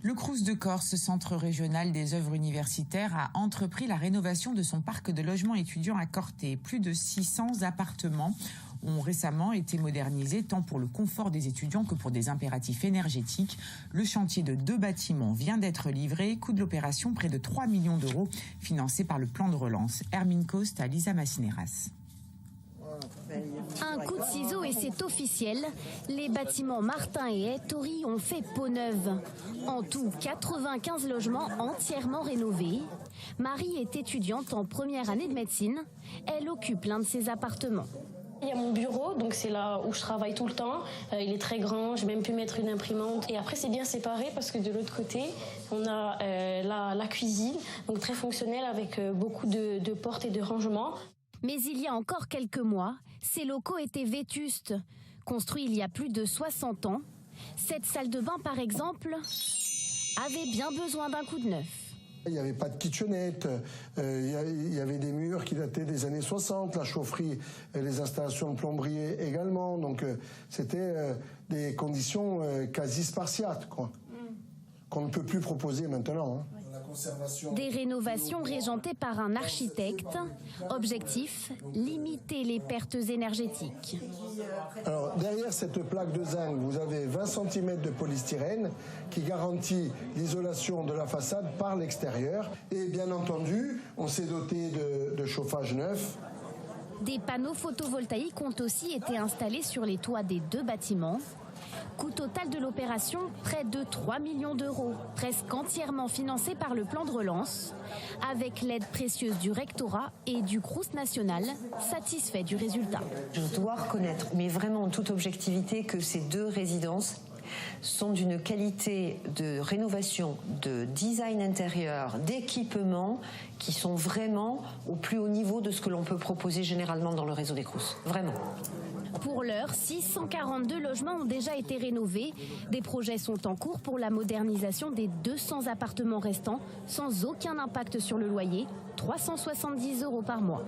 Le Crous de Corse, centre régional des œuvres universitaires, a entrepris la rénovation de son parc de logements étudiants à Corté. Plus de 600 appartements ont récemment été modernisés tant pour le confort des étudiants que pour des impératifs énergétiques. Le chantier de 2 bâtiments vient d'être livré. Coût de l'opération, près de 3 millions d'euros, financé par le plan de relance. Hermine Coste à Lisa Massineras. Un coup de ciseau et c'est officiel. Les bâtiments Martin et Ettori ont fait peau neuve. En tout, 95 logements entièrement rénovés. Marie est étudiante en première année de médecine. Elle occupe l'un de ses appartements. Il y a mon bureau, donc c'est là où je travaille tout le temps. Il est très grand, j'ai même pu mettre une imprimante. Et après, c'est bien séparé parce que de l'autre côté, on a la cuisine, donc très fonctionnelle avec beaucoup de portes et de rangements. Mais il y a encore quelques mois, ces locaux étaient vétustes. Construits il y a plus de 60 ans, cette salle de bain, par exemple, avait bien besoin d'un coup de neuf. Il n'y avait pas de kitchenette, il y avait des murs qui dataient des années 60, la chaufferie et les installations de plomberie également. Donc c'était des conditions quasi spartiates, quoi, qu'on ne peut plus proposer maintenant. Des rénovations régentées par un architecte. Objectif, limiter les pertes énergétiques. Alors, derrière cette plaque de zinc, vous avez 20 cm de polystyrène qui garantit l'isolation de la façade par l'extérieur. Et bien entendu, on s'est doté de chauffage neuf. Des panneaux photovoltaïques ont aussi été installés sur les toits des 2 bâtiments. Coût total de l'opération, près de 3 millions d'euros, presque entièrement financé par le plan de relance, avec l'aide précieuse du rectorat et du Crous national, satisfait du résultat. Je dois reconnaître, mais vraiment en toute objectivité, que ces 2 résidences sont d'une qualité de rénovation, de design intérieur, d'équipement qui sont vraiment au plus haut niveau de ce que l'on peut proposer généralement dans le réseau des Crous. Vraiment. Pour l'heure, 642 logements ont déjà été rénovés. Des projets sont en cours pour la modernisation des 200 appartements restants, sans aucun impact sur le loyer, 370 € par mois.